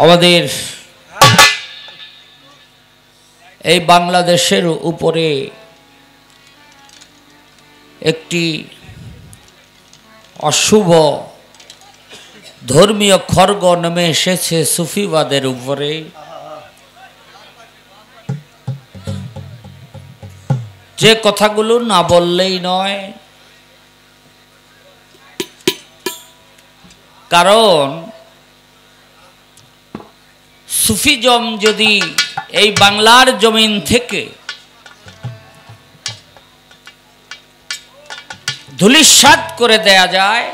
আমাদের এই বাংলাদেশের উপরে একটি অশুভ ধর্মীয় খড়গ নেমে এসেছে সুফিবাদের উপরে। যে কথাগুলো না বললেই নয়, কারণ সুফিজম যদি এই বাংলার জমিন থেকে ধূলিসাৎ করে দেয়া যায়,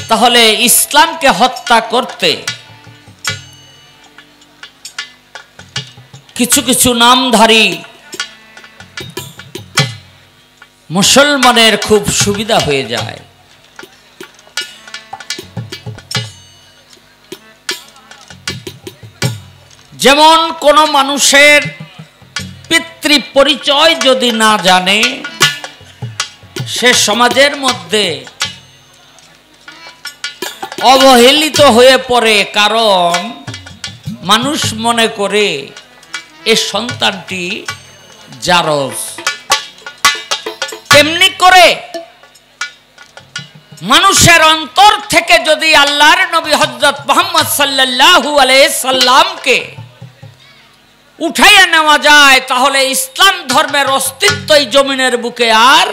তাহলে ইসলামকে হত্যা করতে কিছু কিছু নামধারী মুসলমানের খুব সুবিধা হয়ে যায়। যেমন কোন মানুষের পিতৃ পরিচয় যদি না জানে, সে সমাজের মধ্যে অবহেলিত হয়ে পড়ে, কারণ মানুষ মনে করে এ সন্তানটি জারজ। তেমনি করে মানুষের অন্তর থেকে যদি আল্লাহর নবী হযরত মুহাম্মদ সাল্লাল্লাহু আলাইহি সাল্লামকে উঠাইয়া নেওয়া যায়, তাহলে ইসলাম ধর্মের অস্তিত্ব এই জমিনের বুকে আর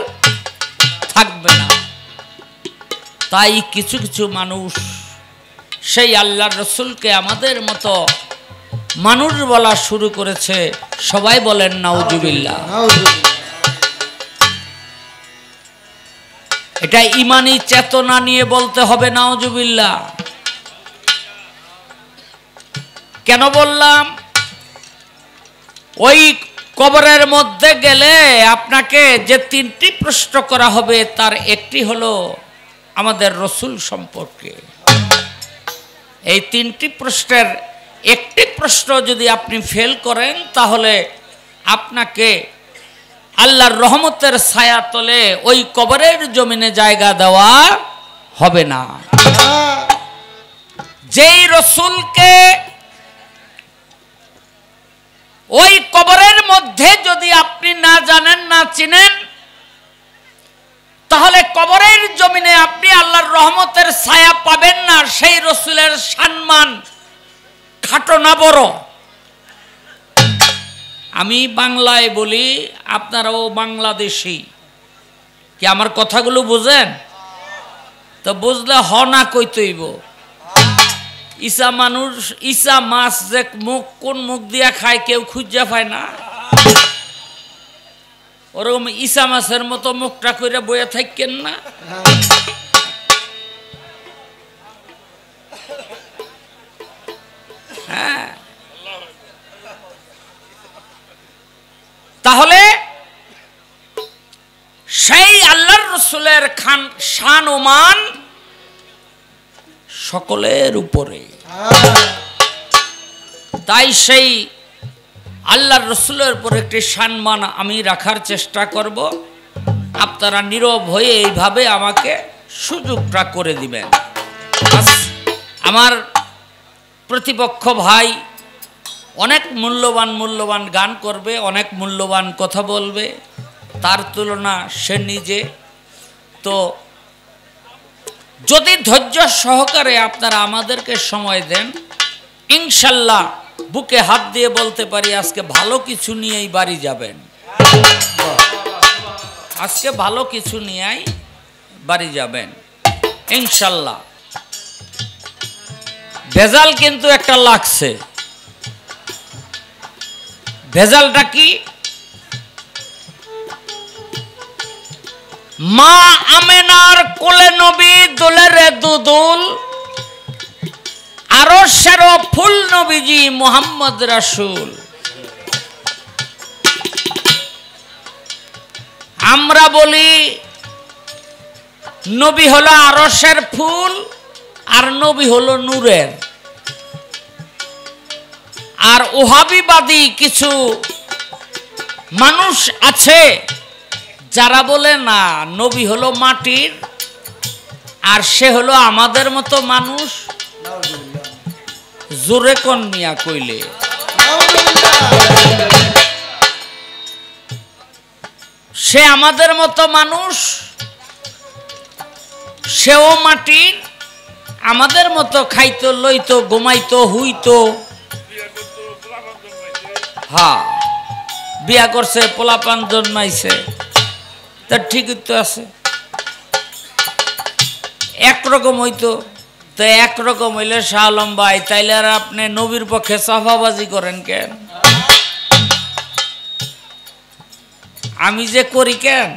থাকবে না। তাই কিছু কিছু মানুষ সেই আল্লাহর রাসূলকে আমাদের মতো মানুষ বলা শুরু করেছে। সবাই বলেন নাউজুবিল্লাহ। এটা ঈমানি চেতনা নিয়ে বলতে হবে নাউজুবিল্লাহ। কেন বললাম? ওই কবরের মধ্যে গেলে আপনাকে যে তিনটি প্রশ্ন করা হবে, তার একটি হলো আমাদের রাসূল সম্পর্কে। এই তিনটি প্রশ্নের একটি প্রশ্ন যদি আপনি ফেল করেন, তাহলে আপনাকে আল্লাহর রহমতের ছায়া তলে ওই কবরের জমিনে জায়গা দেওয়া হবে না। যেই রাসূলকে ওই কবরের মধ্যে যদি আপনি না জানেন, না চিনেন, তাহলে কবরের জমিনে আপনি আল্লাহর রহমতের ছায়া পাবেন না। সেই রাসূলের সম্মান খাটো না বড়। আমি বাংলায় বলি, আপনারাও বাংলাদেশি। কি আমার কথাগুলো বুঝেন? তো বুঝলে হ না কইতেইব। ঈসা মানুষ, ঈসা মাছ যে মুখ কোন মুখ দিয়া খায় কেউ খুঁজা পায় না, ওরকম ঈসা মাছের মতো মুখটা কইরা বইয়া থাকেন না। হ্যাঁ, তাহলে সেই আল্লাহর রাসূলের শান ও মান সকলের উপরে। তাই সেই আল্লাহর রাসূলের উপর একটি সম্মান আমি রাখার চেষ্টা করব। আপনারা নীরব হয়ে এইভাবে আমাকে সুযোগটা করে দিবেন। আমার প্রতিপক্ষ ভাই অনেক মূল্যবান মূল্যবান গান করবে, অনেক মূল্যবান কথা বলবে, তার তুলনা সে নিজে। তো যদি ধৈর্য সহকারে আপনারা আমাদেরকে সময় দেন, ইনশাল্লাহ বুকে হাত দিয়ে বলতে পারি আজকে ভালো কিছু নিয়েই বাড়ি যাবেন। আজকে ভালো কিছু নিয়েই বাড়ি যাবেন ইনশাল্লাহ। ভেজাল কিন্তু একটা লাগছে। ভেজালটা কি? মা আমেনার কোলে নবী দোলে রে দুদুল, আরশের ফুল নবীজি মুহাম্মদ রাসূল। আমরা বলি নবী হলো আরশের ফুল, আর নবী হলো নূরের। আর ওহাবিবাদী কিছু মানুষ আছে যারা বলে না, নবী হলো মাটির আর সে হলো আমাদের মতো মানুষ। জোরে কোন মিয়া কইলে সে আমাদের মতো মানুষ, সেও মাটি, আমাদের মতো খাইতো, লইতো, ঘুমাইতো, হুইতো। হ্যাঁ, বিয়া করছে, পোলাপান জন্মাইছে, তা ঠিকই তো আছে। একরকম হইতো, তো একরকম হইলে শাহ আলম ভাই, তাইলে আর আপনি নবীর পক্ষে সাফাবাজি করেন কেন? আমি যে করি কেন,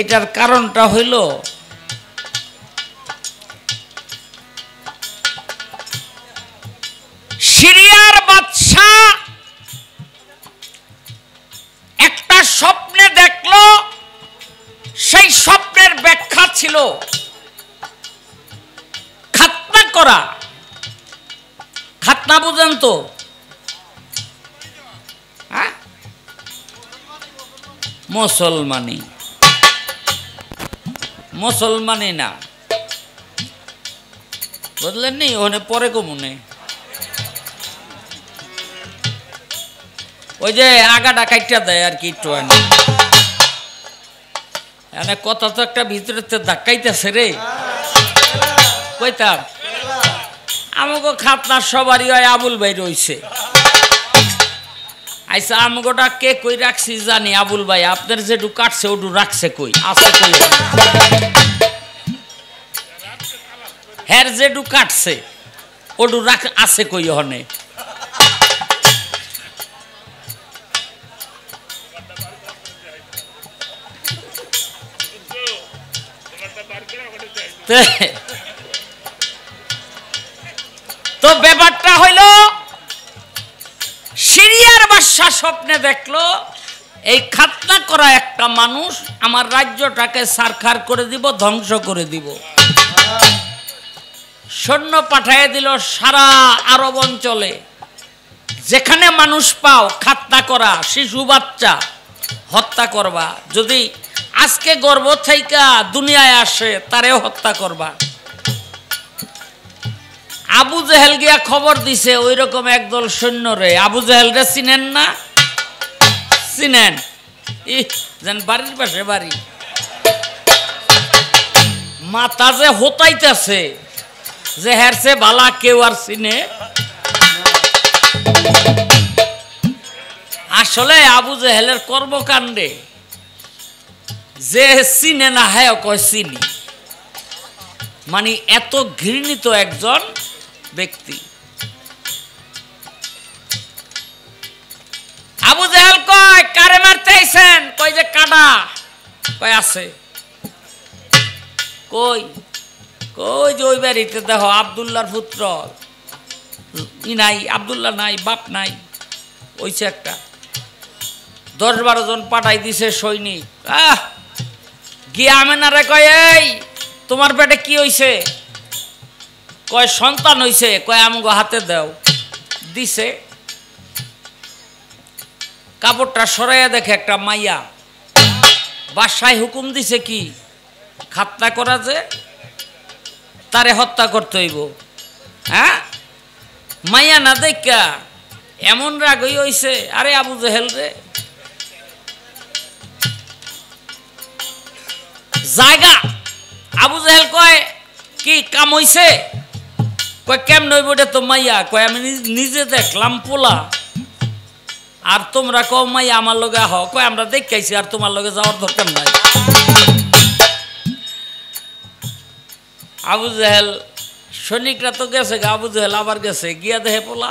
এটার কারণটা হইল সিরিয়ার বাদশাহ একটা স্বপ্নে দেখলো, সেই স্বপ্নের ব্যাখ্যা ছিল খাতনা করা। খাতনা বুঝেন তো? হ্যাঁ, মুসলমানি, মুসলমানি না, বুঝলেন নি? ওখানে পরে কমুনে ওই যে আগাটা কাইটা দেয় আর কি, একটু এনে কথা তো একটা ভিতরে ধাক্কাইতেছে রে। কইতাম আমাকে খাতনার সবারই হয়, আবুল ভাই রইছে। আচ্ছা, আমগোটা কে কই রাখছি জানি, আবুল ভাই আপনার যেটু কাটছে ওটু রাখছে কই, আছে কই? হ্যার যেটু কাটছে ওটু রাখ আছে কই? হনে তো ব্যাপারটা হইল সিরিয়ার বাদশা স্বপ্নে দেখলো এই খাতনা করা একটা মানুষ আমার রাজ্যটাকে ছারখার করে দিব, ধ্বংস করে দিব। সৈন্য পাঠিয়ে দিল সারা আরব অঞ্চলে, যেখানে মানুষ পাও খাতনা করা, শিশু বাচ্চা হত্যা করবা। যদি আজকে গর্ভ থেকে দুনিয়ায় আসে তারেও হত্যা করবা। আবু জেহেল গিয়া খবর দিছে ওই রকম একদল সৈন্য রে। আবু জেহেল রে চিনেন না? চিনেন? যেন বাড়ির পাশে বাড়ি, মাথা যে হতাইতেছে যে হেরছে বালা কেউ আর চিনে। আসলে আবু জেহেলের কর্মকাণ্ডে যে চিনে না হ্যাঁ কয় চিনি, মানে এত ঘৃণিত একজন ব্যক্তি। আবু জেহেল কয় কারে মারতে আইছেন? কয় যে কাডা। কয় আছে। কই? কই যে ওই বাড়িতে দেখো আব্দুল্লাহর পুত্র ই নাই, আব্দুল্লাহ নাই, বাপ নাই, ওইছে একটা 10-12 জন পাঠাই দিছে সৈনিক। গিয়ে আমেনারে কয় এই তোমার পেটে কি হইছে? কয় সন্তান হইছে। কয় আমগো হাতে দাও। দিছে। কাপড়টা সরাইয়া দেখে একটা মাইয়া। বাদশায় হুকুম দিছে কি খাতনা করা, যে তারে হত্যা করতে হইব। হ্যাঁ, মাইয়া না দেখা এমন রাগই হইছে। আরে আবু জেহেল রে জায়গা। আবু জেহেল কয় কি কাম হইছে? কয় কেমন হইব এটা তো মাইয়া। কয় আমি নিজে দেখলাম পোলা, আর তোমরা কও মাইয়া আমার লগে আহ। কয় আমরা দেখাইছি, আর তোমার লগে যাওয়ার দরকার নাই। আবু জেহেল সৈনিকরা তো গেছে, আবু জেহেল আবার গেছে, গিয়া দেহে পোলা।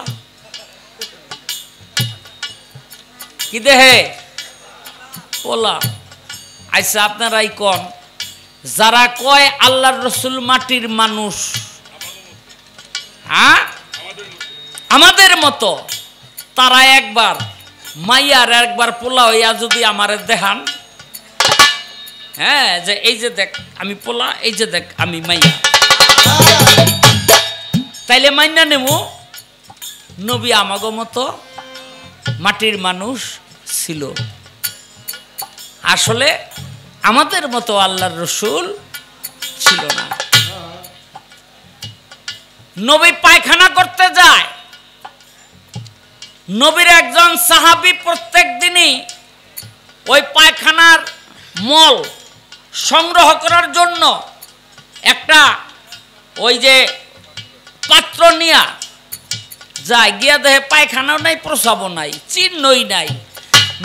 কি দেহে? পোলা। আচ্ছা আপনারাই কন, যারা কয় আল্লাহর রসুল মাটির মানুষ, হ্যাঁ আমাদের মতো, তারা একবার মাইয়ার একবার পোলা হইয়া যদি আমারে দেখান, হ্যাঁ যে এই যে দেখ আমি পোলা, এই যে দেখ আমি মাইয়া, তাইলে মাইনা নেব। নবী আমাগো মতো মাটির মানুষ ছিল। আসলে আমাদের মতো আল্লাহর রসুল ছিল না। নবী পায়খানা করতে যায়। নবীর একজন সাহাবী প্রত্যেক দিনই ওই পায়খানার মল সংগ্রহ করার জন্য একটা ওই যে পাত্র নিয়া যায়, গিয়া দেখে পায়খানাও নাই, প্রসাবও নাই, চিহ্নই নাই।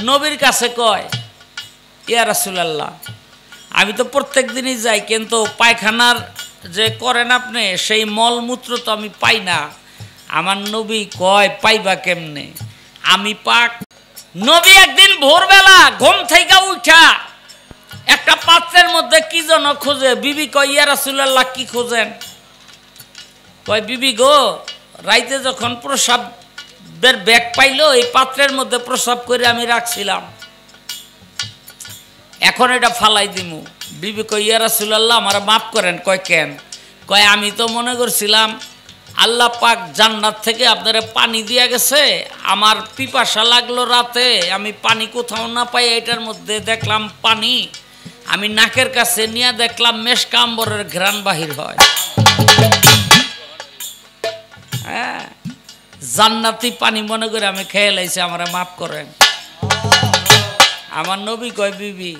নবীর কাছে কয়, ইয়া রাসূলুল্লাহ, আমি তো প্রত্যেক দিনই যাই, কিন্তু পায়খানার যে করেন আপনি সেই মলমূত্র তো আমি পাই না। আমার নবী কয়, পাইবা কেমনে, আমি পাক। নবী একদিন ভোরবেলা ঘুম থেকে উঠা একটা পাত্রের মধ্যে কি যেন খোঁজে। বিবি কয়, ইয়া রাসূলুল্লাহ, কি খোঁজেন? কয়, বিবি গো, রাইতে যখন প্রসাবের ব্যাগ পাইলো, এই পাত্রের মধ্যে প্রসাব করে আমি রাখছিলাম, এখন এটা ফালাই দিমু। বিবি কয়, ইয়া রাসূলুল্লাহ, আমার মাফ করেন। কয়, কেন? কয়, আমি তো মনে করছিলাম আল্লাহ পাক জান্নাত থেকে আপনারা পানি দিয়া গেছে, আমার পিপাসা লাগলো রাতে, আমি পানি কোথাও না পাই, এটার মধ্যে দেখলাম পানি, আমি নাকের কাছে নিয়ে দেখলাম মেশকা আম্বরের ঘ্রাণ বাহির হয়। হ্যাঁ, জান্নাতি পানি মনে করে আমি খেয়ে লাইছি, আমারে মাফ করেন। আমার নবী কয়, বিবি,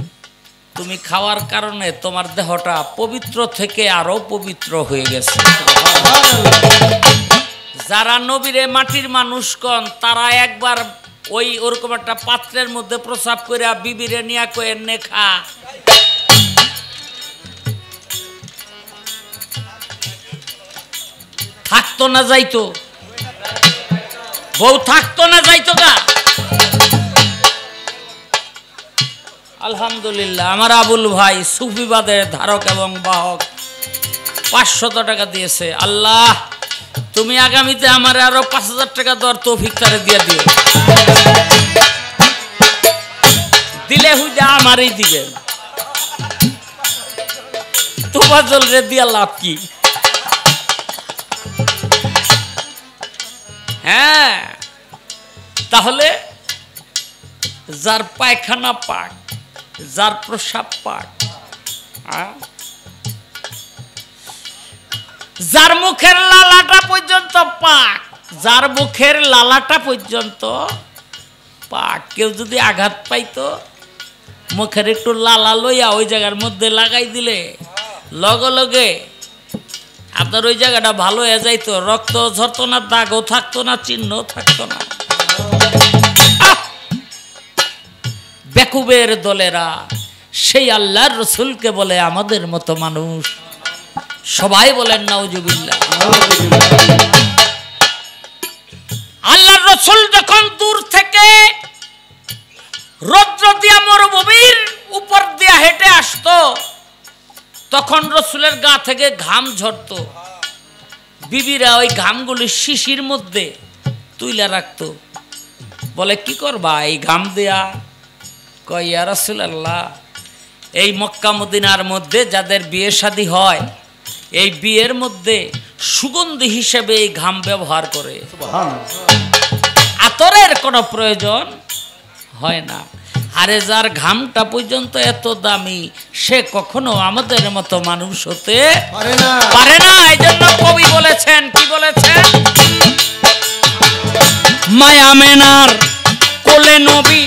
তুমি খাওয়ার কারণে তোমার দেহটা পবিত্র থেকে আরো পবিত্র হয়ে গেছে। যারা নবীরে মাটির মানুষ কন, তারা একবার ওই ওরকম একটা পাত্রের মধ্যে প্রসাব করে বিবিরে নিয়া কয়ে নে খা। থাকতো না যাইতো, বউ থাকতো না যাইতো গা। আলহামদুলিল্লাহ, আমার আবুল ভাই সুফিবাদের ধারক এবং বাহক 500 টাকা দিয়েছে। আল্লাহ, তুমি আগামীতে আমার আরো 5000 টাকা দেওয়ার তৌফিক তারে দিয়ে দিও। দিলে হুইদা আমারই দিবেন, তোমার জলরে দিয়া লাভ কি? হ্যাঁ, তাহলে যার পায়খানা পাক, যার প্রসাব পাক, যার মুখের লালাটা পর্যন্ত পাক, যার মুখের লালাটা পর্যন্ত পাক, কেউ যদি আঘাত পাইতো মুখের একটু লালা লইয়া ওই জায়গার মধ্যে লাগাই দিলে লগে লগে আপনার ওই জায়গাটা ভালো হয়ে যাইতো, রক্ত ঝরতো না, দাগও থাকতো না, চিহ্নও থাকতো না। বেকুবের দলেরা সেই আল্লাহর রসুলকে বলে আমাদের মতো মানুষ। সবাই বলেন নাউজুবিল্লাহ। আল্লাহর রসুল যখন দূর থেকে রৌদ্র দিয়া মরুভূমির উপর দিয়া হেঁটে আসতো, তখন রসুলের গা থেকে ঘাম ঝরতো। বিবিরা ওই ঘামগুলি শিশির মধ্যে তুইলা রাখতো। বলে, কি করবা এই ঘাম দেয়া? কয়, ইয়া রাসূলুল্লাহ, এই মক্কা মদিনার মধ্যে যাদের বিয়ে শাদী হয়, এই বিয়ের মধ্যে সুগন্ধি হিসেবে এই ঘাম ব্যবহার করে, আতরের কোনো প্রয়োজন হয় না। আরে যার ঘামটা পর্যন্ত এত দামি, সে কখনো আমাদের মতো মানুষ হতে পারে না। এই জন্য কবি বলেছেন, কি বলেছেন? মায়া মেনার কোলে নবী,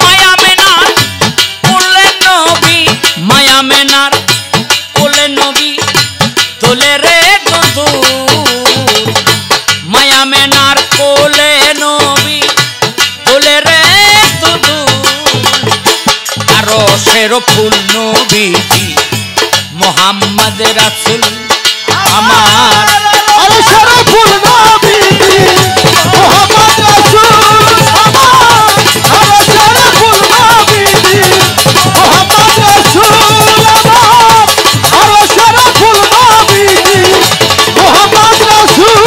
মায়া মেনার কোলে নবী, মায়া মেনার কোলে নবী, তোলে রে দূর, মায়া মেনার কোলে নবী, তোলে রে দূর। আরো শের ফুল নবীজি মোহাম্মদ রাসূল আমার, আরো শের ফুল নবীজি মোহাম্মদ রাসূল আমার, আরো শের ফুল নবীজি মোহাম্মদ রাসূল আমার, আরো শের ফুল নবীজি মোহাম্মদ রাসূল।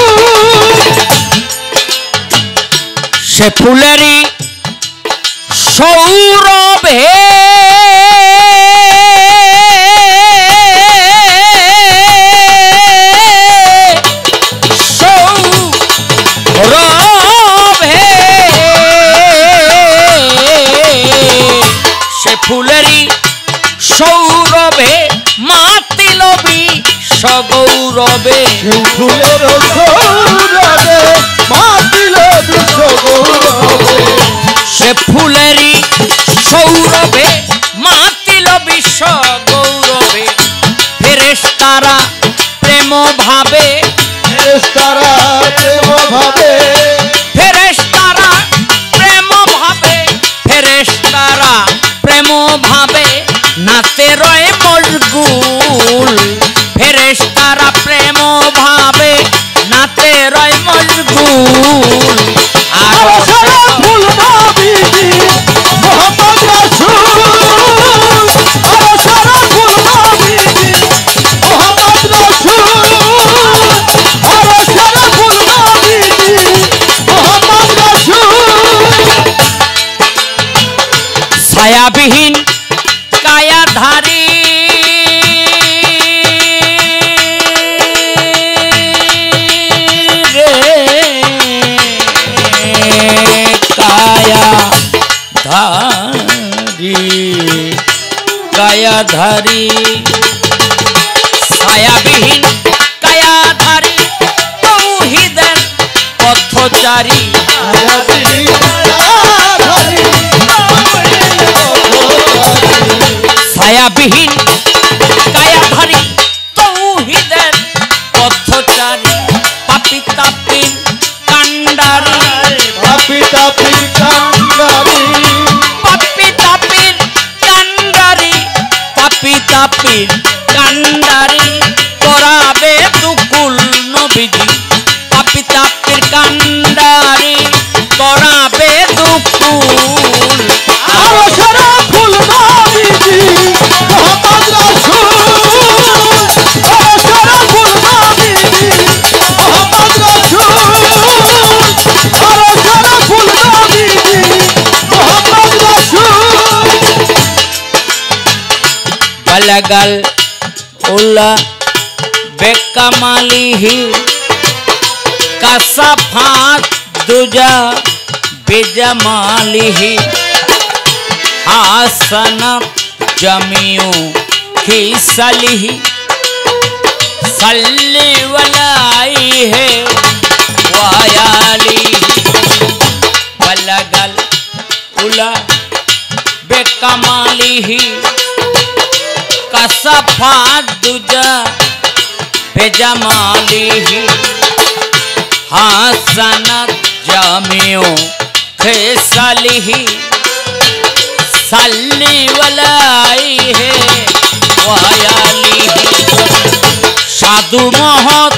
সে ফুলেরই সৌরভে সৌরভে, সে ফুলেরই সৌরভে মাতিলবি সগৌর সৌরভে সেই ফুলের সৌরভে মাতিল বিশ্ব গৌরবে সে ফুলেরই সৌরভে মাতিল বিশ্ব গৌরবে ফেরেশতারা প্রেম ভাবে ফেরেশতারা প্রেম ভাবে ফেরেশতারা প্রেম ভাবে ফেরেশতারা প্রেম ভাবে নাতে রয় মশগুল ফেরেশতারা প্রেম ভাবে নাতে রয় মশগুল আর সারা ফুল নবীজি মোহাম্মদ রাসূল সারা ফুল নবীজি মোহাম্মদ রাসূল সারা ফুল নবীজি মোহাম্মদ রাসূল ছায়াবিহীন কায়াধারী রে কায়াধারী ছায়াবিহীন কায়াধারী তৌহিদের পথচারী ছায়াবিহীন কায়াধারী তৌহিদের পথচারী পাপী তাপীর কাণ্ডারী পাপী তাপীর কাণ্ডারী পাপী তাপীর কাণ্ডারী পাপী তাপীর কাণ্ডারী করাবে দুকুল নবীজি পাপী তাপীর কাণ্ডারী করাবে দুকুল আরো সারা ফুল নবীজি মোহাম্মদ রাসূল আরো সারা ফুল নবীজি মোহাম্মদ রাসূল আরো সারা ফুল নবীজি মোহাম্মদ রাসূল বলগল উলা বেকামালিহি কাসাফাত দুজা বেজামালিহি হাসানাত জামিউ খিসালিহি সাল্লি ওয়ালাইহি ওয়ায়ালিহি বলগল উলা বেকামালিহি কাসাফাত দুজা বেজামালিহি হাসানাত জামিউ খিসালিহি সাল্লি ওয়ালাইহি ওয়ায়ালিহি সাধু মহৎ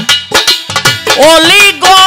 অলি গো